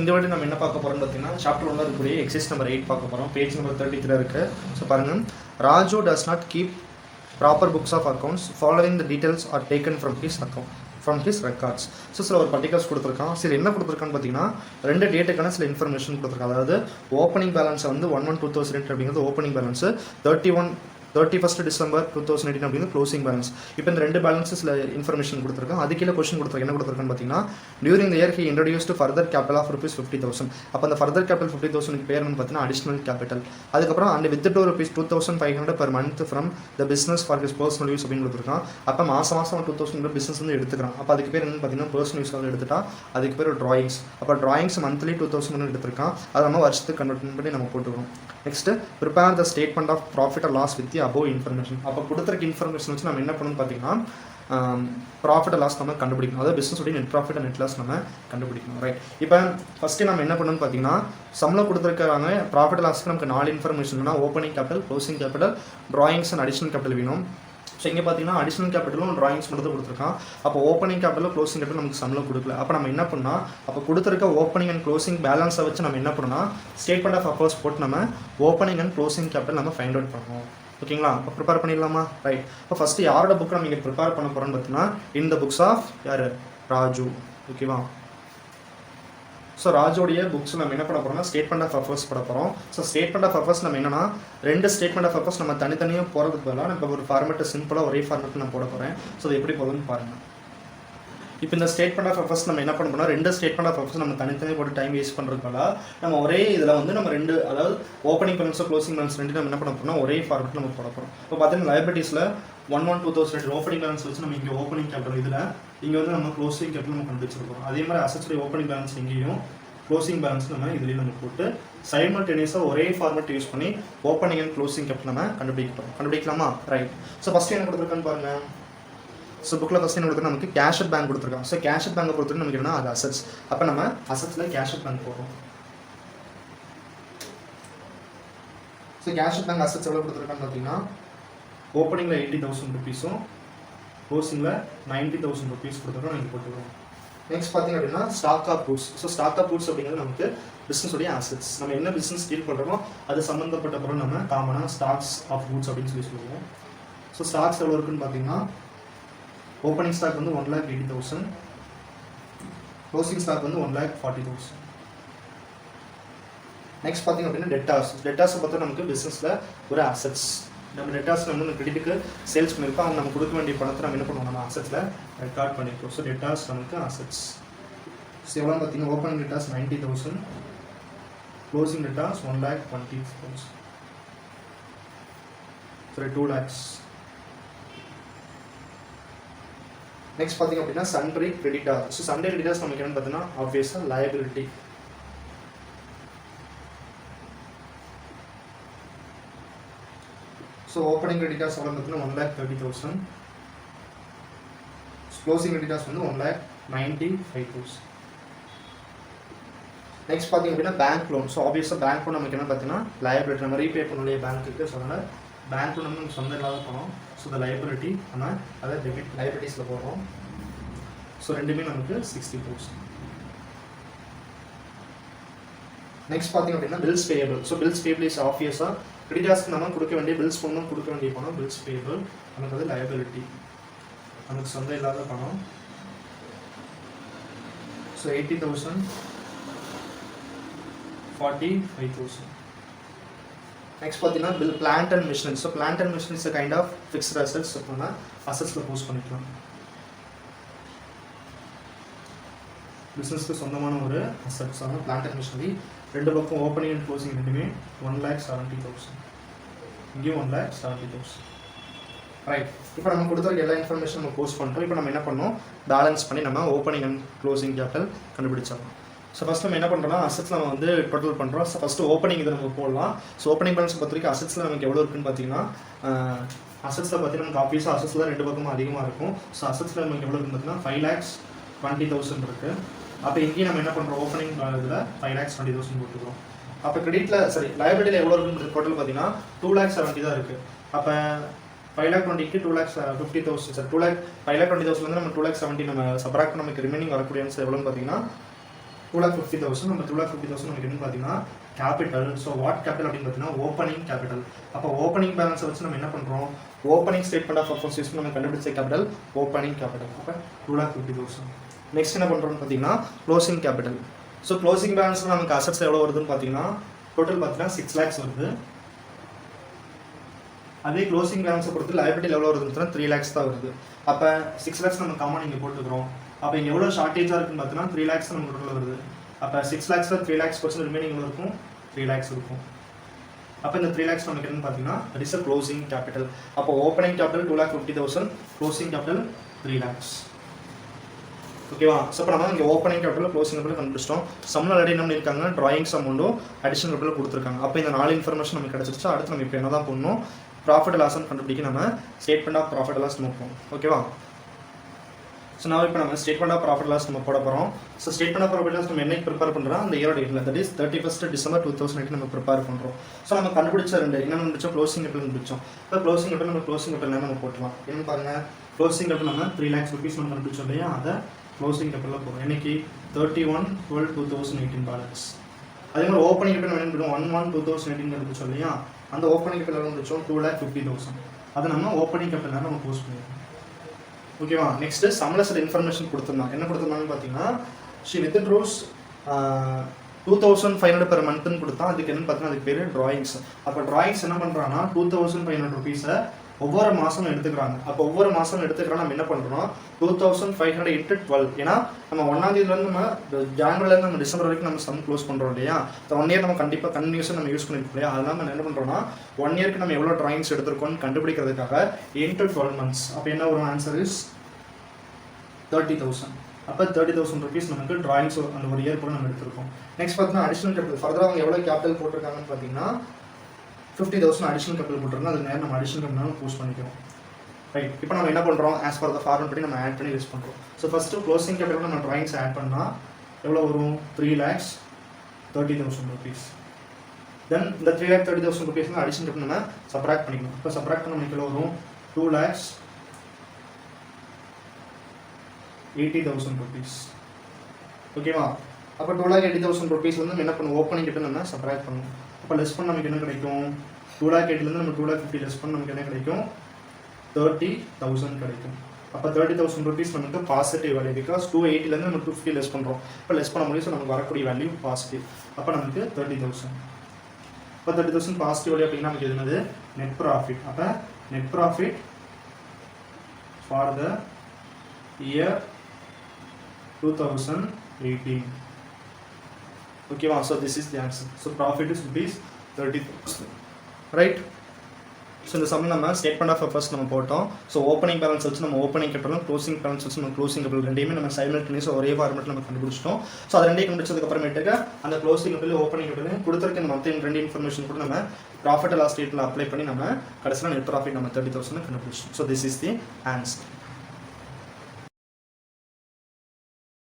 இந்த வாட்டி நம்ம என்ன பார்க்க போகிறோம்னு பார்த்தீங்கன்னா சாப்டர் 1 இருக்கக்கூடிய எக்ஸைஸ் நம்பர் 8 பார்க்க போகிறோம். பேஜ் நம்பர் 33 இருக்குது. ஸோ பாருங்கள், Raju does not keep proper books of accounts following the details are taken from his records. So சில ஒரு பர்டிகுலர்ஸ் கொடுத்துருக்கான். சரி, என்ன கொடுத்துருக்கான்னு பார்த்தீங்கன்னா 2 டேட்டுக்கான சில இன்ஃபர்மேஷன் கொடுத்துருக்காங்க. அதாவது ஓப்பனிங் பேலன்ஸை வந்து 1/1/2008 அப்படிங்கிறது ஓப்பனிங் பேலன்ஸு, 31st December 2018 அப்படிங்கிறது க்ளோசிங் பேலன்ஸ். இப்போ இந்த 2 பேலன்ஸில் இன்ஃபர்மேஷன் கொடுத்துருக்கான். அது கீழே கொஸ்டின் கொடுத்துருக்கேன். என்ன கொடுத்துருக்கான்னு பார்த்தீங்கன்னா, during the year he introduced further capital of ₹50,000. அப்போ அந்த ஃபர்தர் கேபிட்டல் 50,000 பேர் என்னன்னு பார்த்தீங்கன்னா அடிஷனல் கேபிட்டல். அதுக்கப்புறம் அந்த withdraw ₹2,500 per month from the business for his personal use அப்படின்னு கொடுத்துருக்கான். அப்போ மாதம் 2,000 பிஸ்னஸ் வந்து எடுத்துக்கிறான். அப்போ அதுக்கு பேர் என்னன்னு பார்த்தீங்கன்னா பர்சனல் யூஸ் எடுத்துட்டா அதுக்கு பேர் டிராயிங்ஸ். அப்போ டிராயிங்ஸ் மந்த்லி 2,000 எடுத்திருக்கான். அதை நம்ம வருஷத்துக்கு கன்வெர்ட் பண்ணி நம்ம போட்டுக்கிறோம். Next, prepare the statement of profit or loss with above information. அப்போ கொடுத்துருக்க இன்ஃபர்மேஷன் வச்சு நம்ம என்ன பண்ணணும்னு பார்த்தீங்கன்னா ப்ராஃபிட் லாஸ் நம்ம கண்டுபிடிக்கணும். அதாவது பிஸ்னஸோடைய net profit and net loss நம்ம கண்டுபிடிக்கணும். ரைட், இப்போ ஃபஸ்ட்டு நம்ம என்ன பண்ணணும்னு பார்த்தீங்கன்னா சம்பளம் கொடுத்துருக்காங்க. ப்ராஃபிட் லாஸ்க்கு நமக்கு 4 information, opening capital, closing capital, drawings and additional capital வேணும். ஸோ இங்கே பார்த்தீங்கன்னா அடிஷனல் கேபிட்டலும் டிராயிங்ஸ் மட்டும் தான் கொடுத்துருக்கான். அப்போ ஓப்பனிங் கேபிட்டலும் க்ளோசிங் கேபிட்டல் நமக்கு சம்பளம் கொடுக்கல. அப்போ நம்ம என்ன பண்ணால் அப்போ கொடுத்துருக்க ஓப்பனிங் அண்ட் க்ளோசிங் பேலன்ஸை வச்சு நம்ம என்ன பண்ணோம்னா ஸ்டேட்மெண்ட் ஆஃப் அஃபேர்ஸ் போட்டு நம்ம ஓப்பனிங் அண்ட் க்ளோசிங் கேபிட்டல் நம்ம ஃபைண்ட் அவுட் பண்ணணும். ஓகேங்களா? இப்போ ப்ரிப்பேர் பண்ணிடலாமா? ரைட், இப்போ ஃபஸ்ட்டு யாரோட புக்கு நம்ம இங்கே ப்ரிப்பேர் பண்ண போகிறோம்னு பார்த்தீங்கன்னா இந்த புக்ஸ் ஆஃப் யார்? ராஜு. ஓகேவா? ஸோ ராஜோடைய புக்ஸ் நம்ம என்ன பண்ண போகிறோம்னா ஸ்டேட்மெண்ட் ஆஃப் அஃபேர்ஸ் போட போகிறோம். ஸோ ஸ்டேட்மெண்ட் ஆஃப் அஃபேர்ஸ் நம்ம என்னன்னா 2 ஸ்டேட்மெண்ட் ஆஃப் அஃபேர்ஸ் நம்ம தனித்தனியாக போகிறதுக்கு பதிலாக நம்ம ஒரு ஃபார்மேட்டை சிம்பிளாக ஒரே ஃபார்மேட்டில் நான் போட போகிறேன். ஸோ அது எப்படி போகுதுன்னு பாருங்கள். இப்போ இந்த ஸ்டேட்மெண்ட் ஆஃப் அஃபேர்ஸ் நம்ம என்ன பண்ண போனால் 2 ஸ்டேட்மெண்ட் ஆஃப் அஃபேர்ஸ் நம்ம தனித்தனியாக போட்டு டைம் வேஸ்ட் பண்ணுறதுனால நம்ம ஒரே இதில் வந்து நம்ம 2, அதாவது ஓப்பனிங் பேலன்ஸோ க்ளோசிங் பேலன்ஸ் 2 நம்ம என்ன பண்ண போகிறோம் ஒரே ஃபார்மேட்டில் நம்ம போட போகிறோம். இப்போ பார்த்தீங்கன்னா லைபிலிட்டிஸில் 1/1/2008 ஓப்பனிங் பேலன்ஸ் வச்சு நம்ம இங்கே ஓப்பனிங் கேபிட்டல், இதில் இங்கே வந்து நம்ம க்ளோசிங் கேபிட்டல் நம்ம கண்டுபிடிச்சிருக்கோம். அதே மாதிரி அசட்ஸுடைய ஓப்பனிங் பேலன்ஸ் இங்கேயும் க்ளோசிங் பேலன்ஸ் நம்ம இதுலேயும் நம்ம போட்டு சைமல்டேனியஸாக ஒரே ஃபார்மேட் யூஸ் பண்ணி ஓப்பனிங் அண்ட் க்ளோசிங் கேபிட்டல் நம்ம கண்டுபிடிக்கலாமா? ரைட், ஸோ ஃபஸ்ட்டு என்ன கொடுத்துருக்கான்னு பாருங்கள். ஸோ புக்கில் ஃபஸ்ட் என்ன கொடுத்துருக்கா நமக்கு கேஷட் பேங்க் கொடுத்துருக்காங்க. ஸோ கேஷட் பேங்கை பொறுத்தவரைக்கும் நமக்கு என்ன அது அசட்ஸ். அப்போ நம்ம அசட்ஸில் கேஷட் பேங்க் போடுறோம். ஸோ கேஷட் பேங்க் அசட்ஸ் எவ்வளோ கொடுத்துருக்கான்னு பார்த்தீங்கன்னா ஓப்பனிங்கில் ₹80,000, க்ளோசிங்கில் ₹90,000 கொடுத்துருக்கோம். நீங்கள் போட்டுக்கிறோம். நெக்ஸ்ட் பார்த்தீங்க அப்படின்னா stock of goods. So stock of goods அப்படிங்கிறது நமக்கு பிஸ்னஸோடைய ஆசட்ஸ். நம்ம என்ன பிஸ்னஸ் டீல் பண்ணுறோமோ அது சம்மந்தப்பட்ட பொருள் நம்ம காமனாக ஸ்டாக்ஸ் ஆஃப் கூட்ஸ் அப்படின்னு சொல்லி சொல்லுவோம். ஸோ ஸ்டாக்ஸ் எவ்வளோ இருக்குன்னு பார்த்தீங்கன்னா ஓப்பனிங் ஸ்டாக் வந்து 1,80,000, க்ளோசிங் ஸ்டாக் வந்து 1,40,000. நெக்ஸ்ட் பார்த்தீங்க அப்படின்னா டெட்டார்ஸை பார்த்தா நமக்கு பிஸ்னஸில் ஒரு அசட்ஸ். நம்ம டெட்டார்ஸ் வந்து கிரெடிட்டுக்கு சேல்ஸ் பண்ணியிருக்கோம். அவங்க நம்ம கொடுக்க வேண்டிய பணத்தை நம்ம என்ன பண்ணுவோம் நம்ம அசட்ஸில் ரெக்கார்ட் பண்ணியிருக்கோம். ஸோ டெட்டார்ஸ் நமக்கு அசட்ஸ். ஸோ எவ்வளோ பார்த்தீங்கன்னா ஓப்பனிங் டெட்டார்ஸ் 90,000, க்ளோசிங் டெட்டார்ஸ் 1,20,000, சரி 2 lakhs. நெக்ஸ்ட் பார்த்தீங்க அப்படின்னா sundry creditor. So sundry creditors நமக்கு என்னன்னு பார்த்தீங்கன்னா ஆப்வியஸாக லயபிலிட்டி. ஸோ ஓப்பனிங் கிரெடிட்டார்ஸ் எவ்வளோ பார்த்தீங்கன்னா 1,30,000, க்ளோசிங் கிரெடிட்டார்ஸ் வந்து 1,95,000. நெக்ஸ்ட் பார்த்தீங்க அப்படின்னா பேங்க் லோன். ஸோ ஆப்வியஸாக பேங்க் லோன் நமக்கு என்ன பார்த்தீங்கன்னா லயபிலிட்டி. நம்ம ரீபே பண்ணக்கூடிய பேங்க்குக்கு சொன்னால் பேங்க் லோன் நம்ம சொந்த இல்லாத பணம். ஸோ இந்த லைபிலிட்டி நம்ம அதை டெபிட் லைபிலிட்டிஸில் போடுறோம். ஸோ ரெண்டுமே நமக்கு 60,000. நெக்ஸ்ட் பார்த்தீங்க அப்படின்னா bills payable. So bills payable is ஆப்வியஸாக கிரெடிட்டார்ஸ்க்கு நம்ம கொடுக்க வேண்டிய பில்ஸ் பண்ணணும், கொடுக்க வேண்டிய பணம் பில்ஸ் பேயபிள். நமக்கு அது லைபிலிட்டி, நமக்கு சொந்த இல்லாத பணம். ஸோ 80,000, 45,000. நெக்ஸ்ட் பார்த்தீங்கன்னா bill plant and machinery. So plant and machinery is kind of fixed assets. அப்படின்னா அசட்ஸில் போஸ்ட் பண்ணிக்கலாம். பிஸ்னஸ்க்கு சொந்தமான ஒரு அசட்ஸான பிளான்ட் அண்ட் மிஷினரி. 2 பக்கம் ஓப்பனிங் அண்ட் க்ளோசிங் ரெண்டுமே 1,70,000, இங்கேயும் 1,70,000. ரைட், இப்போ நம்ம கொடுத்துருக்க எல்லா இன்ஃபர்மேஷன் நம்ம போஸ்ட் பண்ணிட்டோம். இப்போ நம்ம என்ன பண்ணோம் பேலன்ஸ் பண்ணி நம்ம ஓப்பனிங் அண்ட் க்ளோசிங் கேபிட்டல் கண்டுபிடிச்சிடலாம். ஸோ ஃபஸ்ட் நம்ம என்ன பண்ணுறோம்னா அசட்ஸ் நம்ம வந்து டோட்டல் பண்ணுறோம். ஸோ ஃபஸ்ட்டு ஓப்பனிங் இதை நம்ம போடலாம். ஸோ ஓப்பனிங் பேலன்ஸ் பொறுத்த வரைக்கும் அசட்ஸில் நமக்கு எவ்வளோ இருக்குன்னு பார்த்தீங்கன்னா அசட்ஸில் பார்த்தீங்கன்னா நமக்கு ஆஃபீஸாக அசட்ஸில் 2 பக்கமும் அதிகமாக இருக்கும். ஸோ அசட்ஸில் நமக்கு எவ்வளோ இருக்குன்னு பார்த்தீங்கன்னா 5,20,000 இருக்குது. அப்போ இங்கேயும் நம்ம என்ன பண்ணுறோம் ஓப்பனிங் இதில் 5,20,000 போட்டுக்கிறோம். அப்போ கிரெடிட்டில் சரி லயபிலிட்டியில் எவ்வளோ இருக்குன்னு டோட்டல் பார்த்தீங்கன்னா 2,70,000 தான் இருக்குது. அப்போ 5,20,000க்கு 2,50,000 சார் 5,20,000 நம்ம 2,70,000 நம்ம சப்ராக்ட் நமக்கு ரிமைனிங் வரக்கூடிய ஆன்சர் எவ்வளோன்னு பார்த்தீங்கன்னா 2,50,000. நம்ம 2,50,000 நமக்கு என்னன்னு பார்த்தீங்கன்னா கேபிட்டல். ஸோ வாட் கேபிட்டல் அப்படின்னு பார்த்தீங்கன்னா ஓப்பனிங் கேபிட்டல். அப்போ ஓப்பனிங் பேலன்ஸை வச்சு நம்ம என்ன பண்ணுறோம், opening statement of accounts use பண்ணி நம்ம கண்டுபிடிச்ச கேபிட்டல் ஓப்பனிங் கேபிட்டல். அப்போ 2,50,000. நெக்ஸ்ட் என்ன பண்ணுறோம்னு பார்த்தீங்கன்னா க்ளோசிங் கேபிட்டல். ஸோ க்ளோசிங் பேலன்ஸில் நமக்கு அசட்ஸ் எவ்வளோ வருதுன்னு பார்த்தீங்கன்னா டோட்டல் பார்த்தீங்கன்னா 6 lakhs வருது. அதே க்ளோசிங் பேலன்ஸை பொறுத்து லைபிலிட்டி எவ்வளோ வருதுன்னு பார்த்தீங்கன்னா 3 lakhs தான் வருது. அப்போ 6 lakhs நம்ம காமன் இங்கே போட்டுக்கிறோம். அப்போ இங்கே எவ்வளோ ஷார்ட்டேஜாக இருக்குன்னு பார்த்தீங்கன்னா 3 lakhs நம்ம டோட்டல் வருது. அப்போ 6 lakhsல 3 lakhs பர்சன்ட் ரிமைனிங் எவ்வளோ இருக்கும், 3 lakhs இருக்கும். அப்போ இந்த 3 lakhs நமக்கு என்னன்னு பார்த்தீங்கன்னா that is a closing capital. அப்போ opening capital 2,50,000, closing capital 3 lakhs. ஓகேவா? ஸோ இப்போ நம்ம இங்கே ஓப்பனிங் கேபிட்டல் க்ளோசிங் கேபிட்டல் கண்டுபிடிச்சிட்டோம். சம்மில் ஆல்ரெடி என்ன பண்ணியிருக்காங்க, டிராயிங்ஸ் அமௌண்ட்டும் அடிஷனல் கேபிட்டல் கொடுத்துருக்காங்க. அப்போ இந்த 4 இன்ஃபர்மேஷன் நமக்கு கிடச்சிருச்சு. அடுத்து நம்ம இப்போ என்ன தான் பண்ணணும், ப்ராஃபிட் லாஸ்ன்னு கண்டுபிடிக்க நம்ம ஸ்டேட்மெண்ட் ஆஃப் ப்ராஃபிட் லாஸ் நோப்போம். ஓகேவா? ஸோ நான் இப்போ நம்ம ஸ்டேட்மெண்ட் ஆஃப் ப்ராஃபிட் லாஸ் நம்ம போட போகிறோம். So statement of profit loss நம்ம என்னைக்கு ப்ரிப்பேர் பண்ணுறோம், அந்த இயர் டேட்டில், தட் இஸ் 31st December 2018 நம்ம ப்ரிப்பேர் பண்ணுறோம். ஸோ நம்ம கண்டுபிடிச்ச ரெண்டு என்ன கண்டுபிடிச்சோம், க்ளோசிங் கேபிட்டல் கண்டுபிடிச்சோம். இப்போ க்ளோசிங் கேபிட்டல் நம்ம க்ளோசிங் கேபிட்டல் நம்ம போட்டுலாம். என்னன்னு பாருங்க, க்ளோசிங் கேபிட்டல் நம்ம 3 lakhs rupees நம்ம கண்டுபிடிச்சோம் இல்லையா, அதை க்ளோசிங் கேபிட்டலில் போகிறோம். என்னைக்கு 31/12/2018 பேலன்ஸ். அதே மாதிரி ஓப்பனிங் கேபிட்டல் என்ன பண்ணுவோம், 1/1/2018 கண்டுபிடிச்சோம் இல்லையா, அந்த ஓப்பனிங் கேபிட்டல் கண்டுபிடிச்சோம் 2,50,000. அதை நம்ம ஓப்பனிங் கேபிட்டல் நம்ம போஸ்ட் பண்ணிடுவோம். ஓகேவா? நெக்ஸ்ட் சம்மில் சில இன்ஃபர்மேஷன் கொடுத்துருந்தாங்க. என்ன கொடுத்துருந்தாங்கன்னு பார்த்தீங்கன்னா ஷி வித்ட்ரோஸ் 2,500 per monthன்னு கொடுத்தா. அதுக்கு என்னன்னு பார்த்தீங்கன்னா அதுக்கு பேர் டிராயிங்ஸ். அப்போ டிராயிங்ஸ் என்ன பண்ணுறாங்கன்னா 2,500 rupees ஒவ்வொரு மாதம் எடுத்துக்கிறாங்க. அப்போ ஒவ்வொரு மாதம் எடுத்துக்கிறோம். நம்ம என்ன பண்ணுறோம், 2,500 × 12. ஏன்னா நம்ம 1ஆம் தேதியிலேருந்து நம்ம ஜான்வரிலேருந்து நம்ம டிசம்பர் வரைக்கும் நம்ம சம் க்ளோஸ் பண்ணுறோம் இல்லையா. ஸோ 1 year நம்ம கண்டிப்பாக கண்டினியூஸாக நம்ம யூஸ் பண்ணிருக்கோம் இல்லையா. அதனால நம்ம என்ன பண்ணுறோம்னா 1 yearக்கு நம்ம எவ்வளோ டிராயிங்ஸ் எடுத்திருக்கோம்னு கண்டுபிடிக்கிறதுக்காக × 12 months. அப்போ என்ன ஒரு ஆன்சர் இஸ் 30,000. அப்போ 30,000 rupees நமக்கு டிராயிங்ஸ் அந்த ஒரு இயர் கூட நம்ம எடுத்திருக்கோம். நெக்ஸ்ட் பார்த்தீங்கன்னா அடிஷனல் கேபிட்டல். ஃபர்தராக அவங்க எவ்வளோ கேபிட்டல் போட்டிருக்காங்கன்னு பார்த்தீங்கன்னா 50,000 அடிஷனல் கேபிட்டல் போட்டிருக்கோம். அதுக்கு நேரம் நம்ம அடிஷனல் கேபிட்டல் போஸ்ட் பண்ணிக்கிறோம். ரைட். இப்போ நம்ம என்ன பண்ணுறோம், ஆஸ் பர் த ஃபார்மட் படி நம்ம ஆட் பண்ணி யூஸ் பண்ணுறோம். ஸோ ஃபஸ்ட்டு க்ளோசிங் கேபிட்டல் நம்ம டிராயிங்ஸ் ஆட் பண்ணால் எவ்வளோ வரும், 3,30,000 rupees. தென் இந்த 3,30,000 rupees அடிஷனல் கேபிட்டல் நம்ம சப்ராக்ட் பண்ணிக்கணும். இப்போ சப்ராக்ட் பண்ண நமக்கு எவ்வளோ வரும், 2,80,000 rupees. ஓகேவா? அப்போ 2,80,000 rupees வந்து நம்ம என்ன பண்ணுவோம், ஓப்பனிங் கேபிட்டல் நம்ம சப்ராக்ட் பண்ணுவோம். அப்போ லெஸ் பண்ண நமக்கு என்ன கிடைக்கும், 2,80,000 நம்ம 2,50,000 லெஸ் பண்ண நமக்கு என்ன கிடைக்கும், 30,000 கிடைக்கும். அப்போ 30,000 rupees நமக்கு பாசிட்டிவ் வேல்யூ. பிகாஸ் 280 நம்ம 250 லெஸ் பண்ணுறோம். இப்போ லெஸ் பண்ண முடியும். ஸோ நமக்கு வரக்கூடிய வேல்யூ பாசிட்டிவ். அப்போ நமக்கு 30,000. இப்போ 30,000 பாசிட்டிவ் வேல்யூ அப்படின்னா நமக்கு என்னது, நெட் ப்ராஃபிட். அப்போ net profit for the year 2018. ஓகேவா? So this is the answer. So profit is ₹30,000. Right. So இந்த சம் நம்ம ஸ்டேட்மெண்ட் ஆஃப் அஃபர்ஸ் நம்ம போட்டோம். ஸோ ஓப்பனிங் பேலன்ஸ் வச்சு நம்ம ஓப்பனிங் கேபிட்டலும் க்ளோசிங் பேலன்ஸ் வச்சு நம்ம க்ளோசிங் கேபிட்டல் ரெண்டையுமே நம்ம சைமல்டேனியஸாக ஒரே ஃபார்மெட்டில் நம்ம கண்டுபிடிச்சிட்டோம். ஸோ அது ரெண்டையும் கண்டுபிடிச்சதுக்கப்புறமேட்டுக்கு அந்த க்ளோசிங் கேபிட்டல் ஓப்பனிங் கேபிட்டல் கொடுத்துருக்க இந்த மற்ற 2 இன்ஃபர்மேஷன் கூட நம்ம ப்ராஃபிட் லாஸ் ஸ்டேட்டில் அப்ளை பண்ணி நம்ம கடைசியில் நெட் ப்ராஃபிட் நம்ம 30,000 கண்டுபிடிச்சோம். So this is the answer.